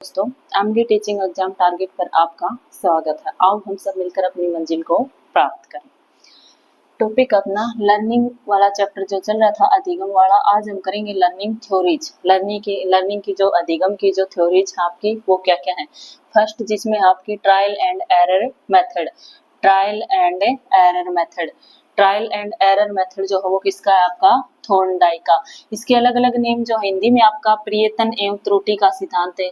दोस्तों, MD teaching exam target पर आपका स्वागत है। आओ हम सब मिलकर अपनी मंजिल को प्राप्त करें। टॉपिक अपना लर्निंग वाला चैप्टर जो चल रहा था अधिगम वाला, आज हम करेंगे लर्निंग थ्योरीज। लर्निंग की जो अधिगम की जो थ्योरीज आपकी वो क्या क्या है। फर्स्ट जिसमें आपकी trial and error method. Trial and error method जो है वो किसका है, आपका थॉर्नडाइक का। इसके अलग अलग नेम जो हिंदी में आपका प्रयत्न एवं त्रुटि का सिद्धांत है,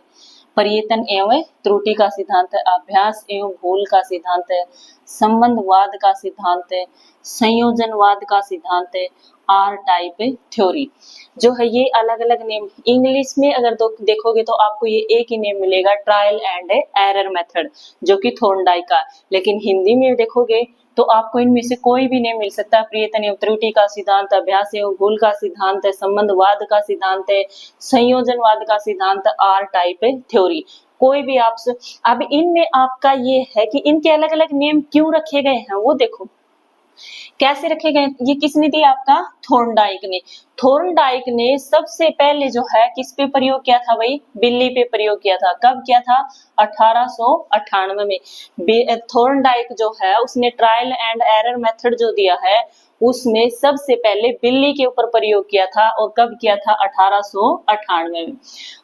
प्रयत्न एवं त्रुटि का सिद्धांत है, अभ्यास एवं भूल का सिद्धांत है, संबंधवाद का सिद्धांत है, संयोजनवाद का सिद्धांत है, आर टाइप थ्योरी जो है। ये अलग अलग नेम इंग्लिश में अगर देखोगे तो आपको ये एक ही नेम मिलेगा, ट्रायल एंड एरर मेथड, जो कि थॉर्नडाइक का। लेकिन हिंदी में देखोगे तो आपको इनमें से कोई भी नहीं मिल सकता। प्रयत्न एवं त्रुटि का सिद्धांत, अभ्यास एवं भूल का सिद्धांत है, संबंधवाद का सिद्धांत है, संयोजनवाद का सिद्धांत, आर टाइप थ्योरी। कोई भी आप अब इनमें आपका ये है कि इनके अलग अलग नेम क्यों रखे गए हैं वो देखो कैसे रखे गए। ये किसने दिया, आपका थॉर्नडाइक ने। थॉर्नडाइक ने सबसे पहले जो है किस पे प्रयोग किया था भाई, बिल्ली पे प्रयोग किया था। कब किया था, 1898 में। थॉर्नडाइक जो है उसने ट्रायल एंड एरर मेथड जो दिया है उसमें सबसे पहले बिल्ली के ऊपर प्रयोग किया था। और कब किया था, 1898 में।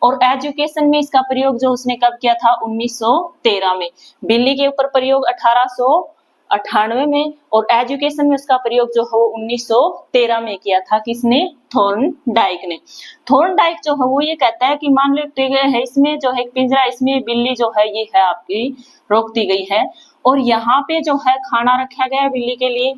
और एजुकेशन में इसका प्रयोग जो उसने कब किया था, 1913 में। बिल्ली के ऊपर प्रयोग 1898 में और एजुकेशन में उसका प्रयोग जो है 1913 में किया था। किसने, थॉर्नडाइक ने। थॉर्नडाइक जो है वो ये कहता है कि मान लो है इसमें जो है पिंजरा, इसमें बिल्ली जो है ये है आपकी रोक दी गई है और यहाँ पे जो है खाना रखा गया है बिल्ली के लिए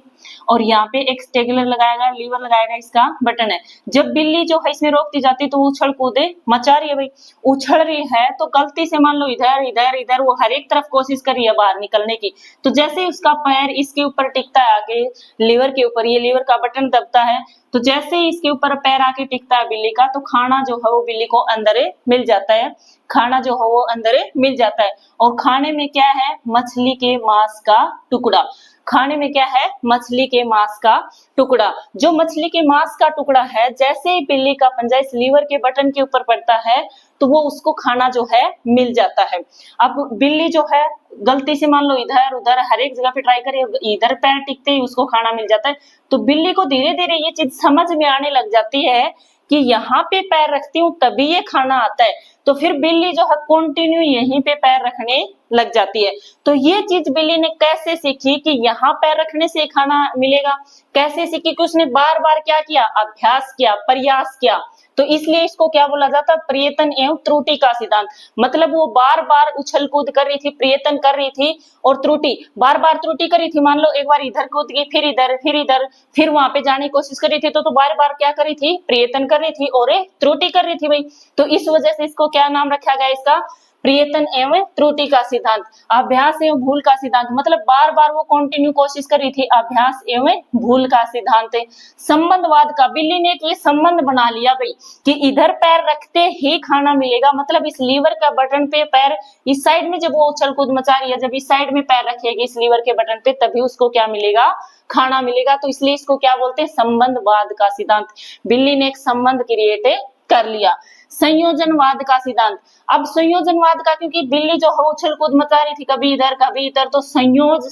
और यहाँ पे एक स्टेगलर लगाया गया, लीवर लगाया गया, इसका बटन है। जब बिल्ली जो है इसमें रोक दी जाती है तो वो उछल कूदे मचा रही है भाई, उछल रही है तो गलती से मान लो इधर इधर इधर वो हर एक तरफ कोशिश कर रही है बाहर निकलने की। तो जैसे ही उसका पैर इसके ऊपर टिकता है आके लीवर के ऊपर, ये लीवर का बटन दबता है, तो जैसे ही इसके ऊपर पैर आके टिकता है बिल्ली का, तो खाना जो है वो बिल्ली को अंदर मिल जाता है। खाना जो है वो अंदर मिल जाता है और खाने में क्या है, मछली के मांस का टुकड़ा। खाने में क्या है, मछली के मांस का टुकड़ा। जो मछली के मांस का टुकड़ा है, जैसे ही बिल्ली का पंजा इस लीवर के बटन के ऊपर पड़ता है तो वो उसको खाना जो है मिल जाता है। अब बिल्ली जो है गलती से मान लो इधर उधर हर एक जगह पे ट्राई करे, इधर पैर टिकते ही उसको खाना मिल जाता है। तो बिल्ली को धीरे धीरे ये चीज समझ में आने लग जाती है कि यहाँ पे पैर रखती हूँ तभी ये खाना आता है। तो फिर बिल्ली जो है कंटिन्यू यहीं पे पैर रखने लग जाती है। तो ये चीज बिल्ली ने कैसे सीखी कि यहाँ पैर रखने से खाना मिलेगा, कैसे सीखी कि उसने बार बार क्या किया, अभ्यास किया, प्रयास किया। तो इसलिए इसको क्या बोला जाता है, प्रयत्न एवं त्रुटि का सिद्धांत। मतलब वो बार बार उछल कूद कर रही थी, प्रयत्न कर रही थी और त्रुटि, बार बार त्रुटि कर रही थी। मान लो एक बार इधर कूद गई, फिर इधर, फिर इधर, फिर वहां पे जाने की कोशिश कर रही थी, तो बार बार क्या कर रही थी, प्रयत्न कर रही थी और त्रुटि कर रही थी भाई। तो इस वजह से इसको क्या नाम रखा गया, इसका प्रयत्न एवं त्रुटि का सिद्धांत। अभ्यास एवं भूल का सिद्धांत, मतलब बार बार वो कंटिन्यू कोशिश कर रही थी, अभ्यास एवं भूल का सिद्धांत है। संबंधवाद का, बिल्ली ने ये संबंध बना लिया भाई कि इधर पैर रखते ही खाना मिलेगा। मतलब इस लीवर का बटन पे पैर, इस साइड में जब वो उछल कूद मचा रही है, जब इस साइड में पैर रखेगी इस लीवर के बटन पे, तभी उसको क्या मिलेगा, खाना मिलेगा। तो इसलिए इसको क्या बोलते हैं, संबंधवाद का सिद्धांत। बिल्ली ने एक संबंध क्रिएट कर लिया। संयोजनवाद का सिद्धांत, अब संयोजनवाद का, क्योंकि बिल्ली जो है उछल कूद मचा रही थी कभी इधर कभी इधर, तो संयोग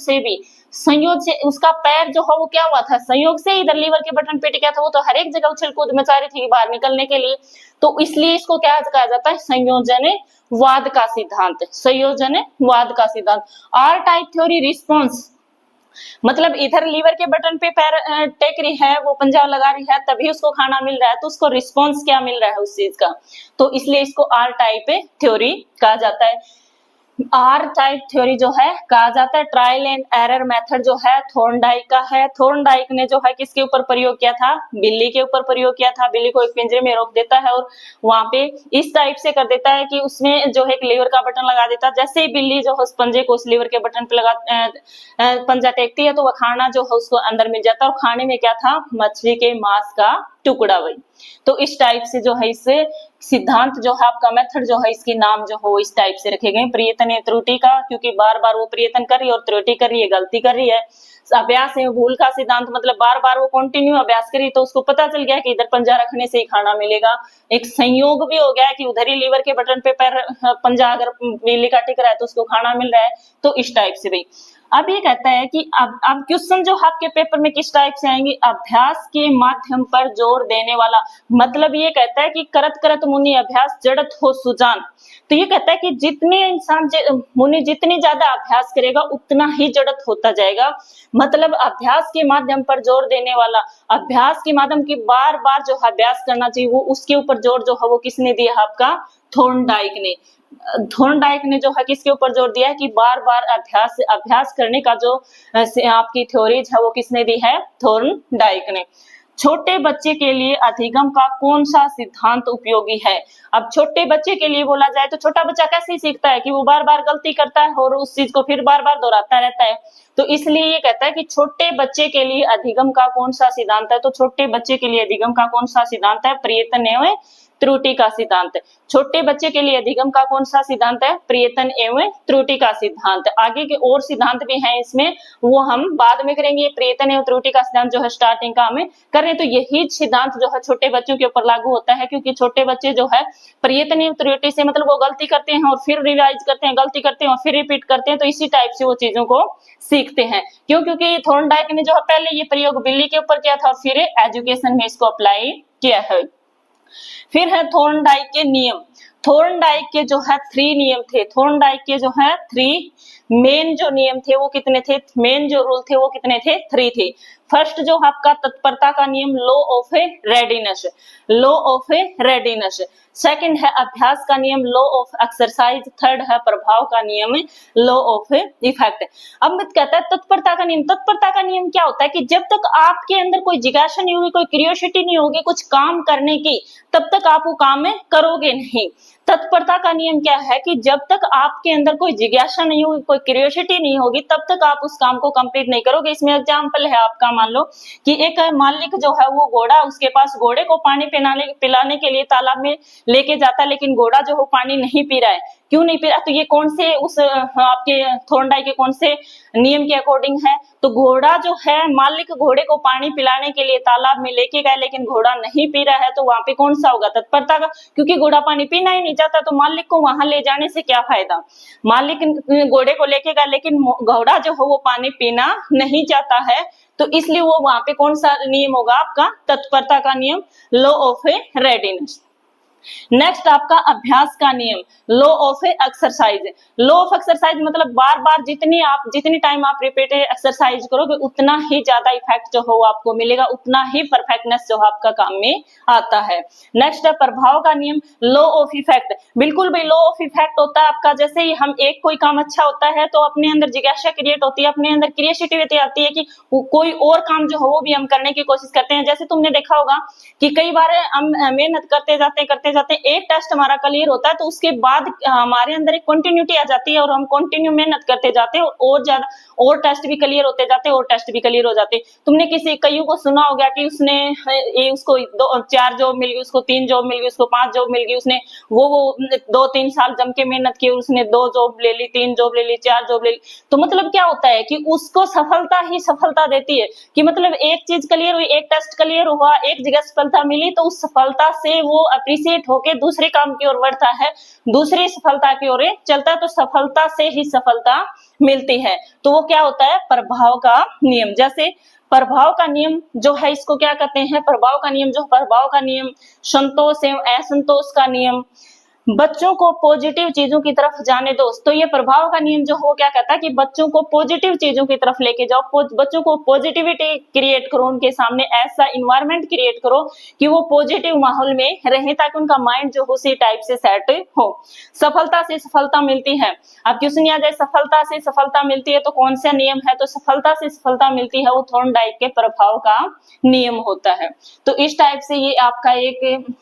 से उसका पैर जो है वो क्या हुआ था, संयोग से इधर लीवर के बटन पे टिका था। वो तो हर एक जगह उछल कूद मचा रही थी बाहर निकलने के लिए। तो इसलिए इसको क्या कहा जाता है, संयोजनवाद का सिद्धांत। संयोजनवाद का सिद्धांत। आर टाइप थ्योरी रिस्पॉन्स, मतलब इधर लीवर के बटन पे पैर टेक रही है, वो पंजा लगा रही है, तभी उसको खाना मिल रहा है, तो उसको रिस्पॉन्स क्या मिल रहा है उस चीज का। तो इसलिए इसको आर टाइप थ्योरी कहा जाता है। आर टाइप थ्योरी जो है कहा जाता है। ट्रायल एंड एरर मेथड जो है थॉर्नडाइक का है। थॉर्नडाइक ने जो है किसके ऊपर प्रयोग किया था, बिल्ली के ऊपर प्रयोग किया था। बिल्ली को एक पिंजरे में रोक देता है और वहां पे इस टाइप से कर देता है कि उसमें जो है एक लीवर का बटन लगा देता है। जैसे ही बिल्ली जो है उस पंजे को उस लीवर के बटन पे लगा पंजा टेकती है तो वह खाना जो है उसको अंदर मिल जाता है। और खाने में क्या था, मछली के मांस का टुकड़ा वही। तो इस टाइप से जो है इससे सिद्धांत जो है आपका मेथड जो है इसके नाम जो हो इस टाइप से रखे गए, प्रयत्न एवं त्रुटि का, क्योंकि बार बार वो प्रयत्न कर रही है और त्रुटि कर रही है, गलती कर रही है। अभ्यास एवं भूल का सिद्धांत मतलब बार बार वो कंटिन्यू अभ्यास करी तो उसको पता चल गया कि इधर पंजा रखने से ही खाना मिलेगा। एक संयोग भी हो गया कि उधर ही लीवर के बटन पे पैर पंजा अगर बिल्ली का टिक रहा है तो उसको खाना मिल रहा है। तो इस टाइप से भाई अब ये कहता है कि अब क्वेश्चन जो आपके पेपर में किस टाइप से आएंगे, अभ्यास के माध्यम पर जोर देने वाला, मतलब ये कहता है कि करत करत मुनि अभ्यास जड़त हो सुजान। तो ये कहता है कि जितने इंसान मुनि जितनी ज्यादा अभ्यास करेगा उतना ही जड़त होता जाएगा। मतलब अभ्यास के माध्यम पर जोर देने वाला, अभ्यास के माध्यम की बार बार जो अभ्यास करना चाहिए वो उसके ऊपर जोर जो है वो किसने दिया आपका थॉर्नडाइक ने। थॉर्नडाइक ने जो है किसके ऊपर जोर दिया है कि बार बार अभ्यास करने का जो आपकी थ्योरीज है वो किसने दी है, थॉर्नडाइक ने। छोटे बच्चे के लिए अधिगम का कौन सा सिद्धांत उपयोगी है। अब छोटे बच्चे के लिए बोला जाए तो छोटा बच्चा कैसे सीखता है कि वो बार बार गलती करता है और उस चीज को फिर बार बार दोहराता रहता है। तो इसलिए ये कहता है कि छोटे बच्चे के लिए अधिगम का कौन सा सिद्धांत है। तो छोटे बच्चे के लिए अधिगम का कौन सा सिद्धांत है, प्रयत्न एवं त्रुटि का सिद्धांत। छोटे बच्चे के लिए अधिगम का कौन सा सिद्धांत है, प्रयत्न एवं त्रुटि का सिद्धांत। आगे के और सिद्धांत भी हैं इसमें, वो हम बाद में करेंगे। प्रयत्न एवं त्रुटि का सिद्धांत जो है स्टार्टिंग का हमें कर रहे हैं, तो यही सिद्धांत जो है छोटे बच्चों के ऊपर लागू होता है, क्योंकि छोटे बच्चे जो है प्रयत्न एवं त्रुटि से मतलब वो गलती करते हैं और फिर रिवाइज करते हैं, गलती करते हैं और फिर रिपीट करते हैं, तो इसी टाइप से वो चीजों को सीखते हैं। क्यों, क्योंकि थॉर्नडाइक ने जो है पहले ये प्रयोग बिल्ली के ऊपर किया था और फिर एजुकेशन में इसको अप्लाई किया है। फिर है थॉर्नडाइक के नियम। थॉर्नडाइक के जो है 3 नियम थे। थॉर्नडाइक के जो है 3 मेन जो नियम थे वो कितने थे, मेन जो रूल थे वो कितने थे, 3 थे। फर्स्ट जो आपका तत्परता का नियम, law of A readiness, law of A readiness. Second है अभ्यास का नियम, लॉ ऑफ एक्सरसाइज। थर्ड है प्रभाव का नियम, लॉ ऑफ इफेक्ट। अब कहता है तत्परता का नियम। तत्परता का नियम क्या होता है कि जब तक आपके अंदर कोई जिज्ञासा नहीं होगी, कोई क्यूरियोसिटी नहीं होगी कुछ काम करने की, तब तक आप वो काम में करोगे नहीं। तत्परता का नियम क्या है कि जब तक आपके अंदर कोई जिज्ञासा नहीं होगी, कोई क्यूरियोसिटी नहीं होगी, तब तक आप उस काम को कंप्लीट नहीं करोगे। इसमें एग्जांपल है आपका, मान लो कि एक मालिक जो है वो घोड़ा, उसके पास घोड़े को पानी पिलाने के लिए तालाब में लेके जाता है, लेकिन घोड़ा जो है पानी नहीं पी रहा है। क्यों नहीं पी रहा, तो ये कौन से उस आपके थॉर्नडाइक के कौन से नियम के अकॉर्डिंग है। तो घोड़ा जो है, मालिक घोड़े को पानी पिलाने के लिए तालाब में लेके गए लेकिन घोड़ा नहीं पी रहा है, तो वहां पे कौन सा होगा, तत्परता का, क्योंकि घोड़ा पानी पीना ही नहीं चाहता, तो मालिक को वहां ले जाने से क्या फायदा। मालिक घोड़े को लेके गए लेकिन घोड़ा जो है वो पानी पीना नहीं चाहता है, तो इसलिए वो वहां पे कौन सा नियम होगा आपका, तत्परता का नियम, law of A readiness. Next आपका अभ्यास का नियम, law of exercise. Law of exercise मतलब बार बार जितनी टाइम आप रिपीटेड एक्सरसाइज करोगे उतना ही ज्यादा इफेक्ट जो हो आपको मिलेगा, उतना ही परफेक्टनेस जो आपका काम में आता है। नेक्स्ट है प्रभाव का नियम, लॉ ऑफ इफेक्ट। बिल्कुल भी लॉ ऑफ इफेक्ट होता है आपका, जैसे ही हम एक कोई काम अच्छा होता है तो अपने अंदर जिज्ञासा क्रिएट होती है, अपने अंदर क्रिएटिविटी आती है कि कोई और काम जो हो वो भी हम करने की कोशिश करते हैं। जैसे तुमने देखा होगा कि कई बार हम मेहनत करते जाते एक टेस्ट हमारा क्लियर होता है, तो उसके बाद हमारे अंदर एक कंटिन्यूटी आ जाती है और हम कंटिन्यू मेहनत करते जाते हैं और ज्यादा और टेस्ट भी क्लियर होते जाते हैं और टेस्ट भी क्लियर हो जाते हैं। तुमने किसी कईयों को सुना होगा कि उसने उसको 4 जॉब मिल गई, उसको 3 जॉब मिल गई, उसको 5 जॉब मिल गई, उसने वो 2-3 साल जम के मेहनत की, उसने 2 जॉब ले ली, 3 जॉब ले ली, 4 जॉब ले ली। तो मतलब क्या होता है कि उसको सफलता ही सफलता देती है, कि मतलब एक चीज क्लियर हुई, एक टेस्ट क्लियर हुआ, एक जगह सफलता मिली, तो उस सफलता से वो अप्रिशिएट होके दूसरे काम की ओर बढ़ता है, दूसरी सफलता की ओर चलता है, तो सफलता से ही सफलता मिलती है। तो वो क्या होता है, प्रभाव का नियम। जैसे प्रभाव का नियम जो है इसको क्या कहते हैं, प्रभाव का नियम संतोष एवं असंतोष का नियम, बच्चों को पॉजिटिव चीजों की तरफ जाने दो। तो ये प्रभाव का नियम जो हो क्या कहता है कि बच्चों को पॉजिटिव चीजों की तरफ लेके जाओ, बच्चों को पॉजिटिविटी क्रिएट करो, उनके सामने ऐसा इन्वायरमेंट क्रिएट करो कि वो पॉजिटिव माहौल में रहे, ताकि उनका माइंड जो उसी टाइप से सेट हो। सफलता से सफलता मिलती है। अब क्वेश्चन आ जाए सफलता से सफलता मिलती है तो कौन सा नियम है, तो सफलता से सफलता मिलती है वो थॉर्नडाइक के प्रभाव का नियम होता है। तो इस टाइप से ये आपका एक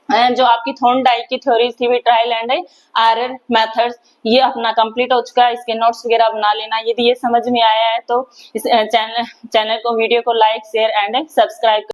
जो आपकी थॉर्नडाइक की थ्योरीज थी, ट्रायल एंड एरर मेथड्स, ये अपना कंप्लीट हो चुका है। इसके नोट्स वगैरह बना लेना। यदि ये समझ में आया है तो इस चैनल को वीडियो को लाइक शेयर एंड सब्सक्राइब